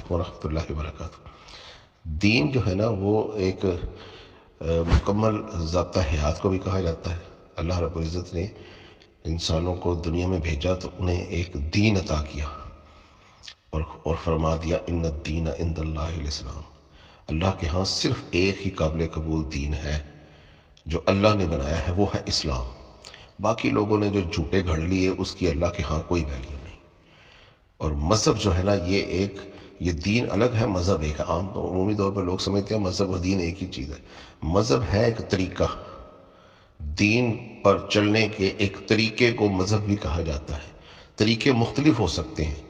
علیکم ورحمۃ اللہ وبرکاتہ۔ دین جو ہے نا وہ ایک مکمل ضابطہ حیات کو بھی کہا جاتا ہے۔ اللہ رب العزت نے انسانوں کو دنیا میں بھیجا تو انہیں ایک دین عطا کیا اور فرما دیا ان الدین عند اللہ الاسلام۔ اللہ کے ہاں صرف ایک ہی قابل قبول دین ہے جو اللہ نے بنایا ہے، وہ ہے اسلام۔ باقی لوگوں نے جو جھوٹے گھڑ لیے اس کی اللہ کے ہاں کوئی ویلیو نہیں۔ اور مذہب جو ہے نا یہ دین الگ ہے، مذہب ایک ہے۔ عام عمومی طور پر لوگ سمجھتے ہیں مذہب اور دین ایک ہی چیز ہے۔ مذہب ہے ایک طریقہ، دین پر چلنے کے ایک طریقے کو مذہب بھی کہا جاتا ہے۔ طریقے مختلف ہو سکتے ہیں،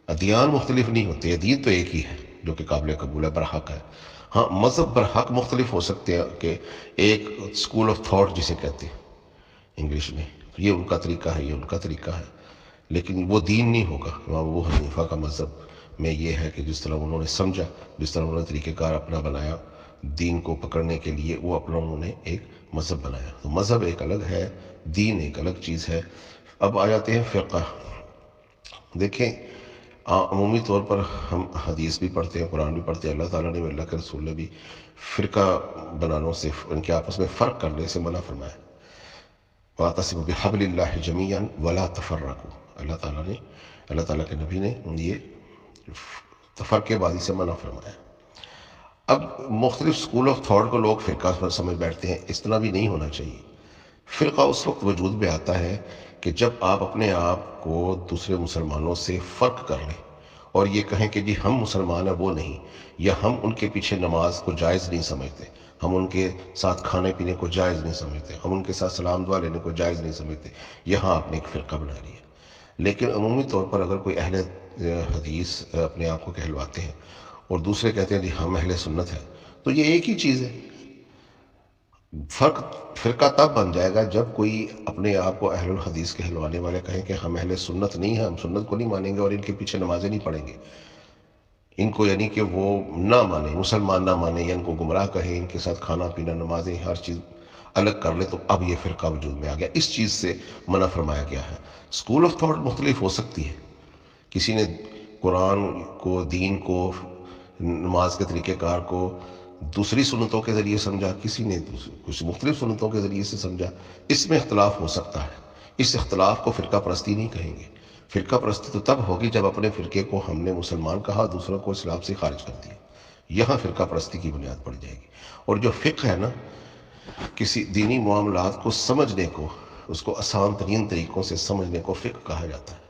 ادیان مختلف نہیں ہوتے، دین تو ایک ہی ہے جو کہ قابل قبول ہے، برحق ہے۔ ہاں مذہب برحق مختلف ہو سکتے ہیں، کہ ایک اسکول آف تھاٹ جسے کہتے ہیں انگلش میں، یہ ان کا طریقہ ہے، یہ ان کا طریقہ ہے، لیکن وہ دین نہیں ہوگا۔ امام ابو حنیفہ کا مذہب میں یہ ہے کہ جس طرح انہوں نے سمجھا، جس طرح انہوں نے طریقہ کار اپنا بنایا دین کو پکڑنے کے لیے، وہ اپنا انہوں نے ایک مذہب بنایا۔ تو مذہب ایک الگ ہے، دین ایک الگ چیز ہے۔ اب آ جاتے ہیں فرقہ۔ دیکھیں عمومی طور پر ہم حدیث بھی پڑھتے ہیں، قرآن بھی پڑھتے ہیں، اللہ تعالیٰ نے اللہ کے رسول نے بھی فرقہ بنانوں سے، ان کے آپس میں فرق کرنے سے منع فرمایا۔ وَاعْتَصِمُوا بِحَبْلِ اللَّهِ جَمِيعًا وَلَا تَفَرَّقُوا۔ اللہ تعالیٰ کے نبی نے یہ تفرقے بازی سے منع فرمایا۔ اب مختلف سکول آف تھاٹ کو لوگ فرقہ پر سمجھ بیٹھتے ہیں، اس طرح بھی نہیں ہونا چاہیے۔ فرقہ اس وقت وجود میں آتا ہے کہ جب آپ اپنے آپ کو دوسرے مسلمانوں سے فرق کر لیں اور یہ کہیں کہ جی ہم مسلمان ہیں وہ نہیں، یا ہم ان کے پیچھے نماز کو جائز نہیں سمجھتے، ہم ان کے ساتھ کھانے پینے کو جائز نہیں سمجھتے، ہم ان کے ساتھ سلام دعا لینے کو جائز نہیں سمجھتے، یہاں آپ نے ایک فرقہ بنا لیا۔ لیکن عمومی طور پر اگر کوئی اہل حدیث اپنے آپ کو کہلواتے ہیں اور دوسرے کہتے ہیں جی ہم اہل سنت ہیں، تو یہ ایک ہی چیز ہے۔ فرقہ تب بن جائے گا جب کوئی اپنے آپ کو اہل الحدیث کہلوانے والے کہیں کہ ہم اہل سنت نہیں ہیں، ہم سنت کو نہیں مانیں گے اور ان کے پیچھے نمازیں نہیں پڑھیں گے، ان کو یعنی کہ وہ نہ مانیں، مسلمان نہ مانیں، یا ان کو گمراہ کہیں، ان کے ساتھ کھانا پینا نمازیں ہر چیز الگ کر لے، تو اب یہ فرقہ وجود میں آ گیا۔ اس چیز سے منع فرمایا گیا ہے۔ اسکول آف تھاٹ مختلف ہو سکتی ہے، کسی نے قرآن کو، دین کو، نماز کے طریقہ کار کو دوسری سنتوں کے ذریعے سمجھا، کسی نے کچھ مختلف سنتوں کے ذریعے سے سمجھا، اس میں اختلاف ہو سکتا ہے۔ اس اختلاف کو فرقہ پرستی نہیں کہیں گے۔ فرقہ پرستی تو تب ہوگی جب اپنے فرقے کو ہم نے مسلمان کہا، دوسروں کو اسلام سے خارج کر دیا، یہاں فرقہ پرستی کی بنیاد پڑ جائے گی۔ اور جو فقہ ہے نا، کسی دینی معاملات کو سمجھنے کو، اس کو آسان ترین طریقوں سے سمجھنے کو فقہ کہا جاتا ہے۔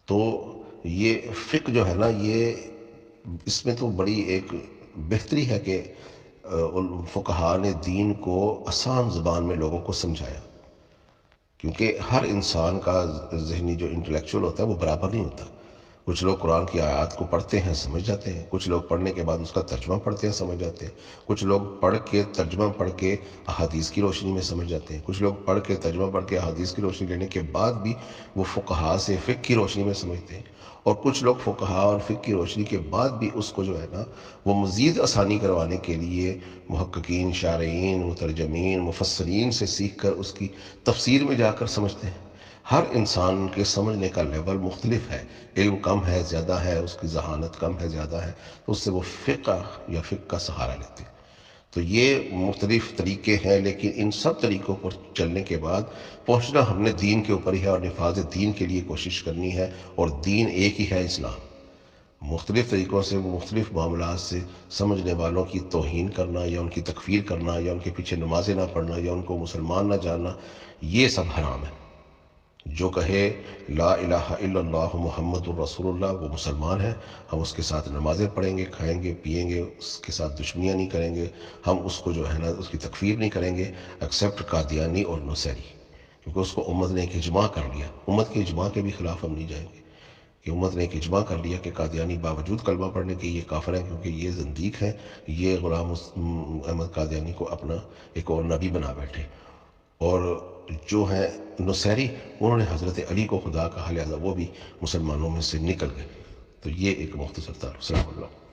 تو یہ فقہ جو ہے نا، یہ اس میں تو بڑی ایک بہتری ہے کہ فقہاء نے دین کو آسان زبان میں لوگوں کو سمجھایا، کیونکہ ہر انسان کا ذہنی جو انٹلیکچوئل ہوتا ہے وہ برابر نہیں ہوتا۔ کچھ لوگ قرآن کی آیات کو پڑھتے ہیں، سمجھ جاتے ہیں، کچھ لوگ پڑھنے کے بعد اس کا ترجمہ پڑھتے ہیں، سمجھ جاتے ہیں، کچھ لوگ پڑھ کے ترجمہ پڑھ کے احادیث کی روشنی میں سمجھ جاتے ہیں، کچھ لوگ پڑھ کے ترجمہ پڑھ کے احادیث کی روشنی لینے کے بعد بھی وہ فقہاء سے فقہ کی روشنی میں سمجھتے ہیں، اور کچھ لوگ فقہاء اور فقہ کی روشنی کے بعد بھی اس کو جو ہے نا وہ مزید آسانی کروانے کے لیے محققین، شارحین، مترجمین، مفسرین سے سیکھ کر اس کی تفسیر میں جا کر سمجھتے ہیں۔ ہر انسان کے سمجھنے کا لیول مختلف ہے، علم کم ہے، زیادہ ہے، اس کی ذہانت کم ہے، زیادہ ہے، تو اس سے وہ فقہ یا فقہ کا سہارا لیتے ہیں۔ تو یہ مختلف طریقے ہیں، لیکن ان سب طریقوں پر چلنے کے بعد پہنچنا ہم نے دین کے اوپر ہی ہے، اور نفاذ دین کے لیے کوشش کرنی ہے، اور دین ایک ہی ہے، اسلام۔ مختلف طریقوں سے، مختلف معاملات سے سمجھنے والوں کی توہین کرنا، یا ان کی تکفیر کرنا، یا ان کے پیچھے نمازیں نہ پڑھنا، یا ان کو مسلمان نہ جاننا، یہ سب حرام ہے۔ جو کہے لا الہ الا اللہ محمد الرسول اللہ، وہ مسلمان ہے، ہم اس کے ساتھ نمازیں پڑھیں گے، کھائیں گے، پیئیں گے، اس کے ساتھ دشمنیاں نہیں کریں گے، ہم اس کو جو ہے نا اس کی تکفیر نہیں کریں گے، ایکسیپٹ قادیانی اور نصیری، کیونکہ اس کو امت نے ایک اجماع کر لیا۔ امت کے اجماع کے بھی خلاف ہم نہیں جائیں گے، کہ امت نے ایک اجماع کر لیا کہ قادیانی باوجود کلمہ پڑھنے کے یہ کافر ہیں، کیونکہ یہ زندیق ہیں، یہ غلام احمد قادیانی کو اپنا ایک اور نبی بنا بیٹھے، اور جو ہیں نصیری، انہوں نے حضرت علی کو خدا کہا، لہذا وہ بھی مسلمانوں میں سے نکل گئے۔ تو یہ ایک مختصر تھا۔ السلام علیکم۔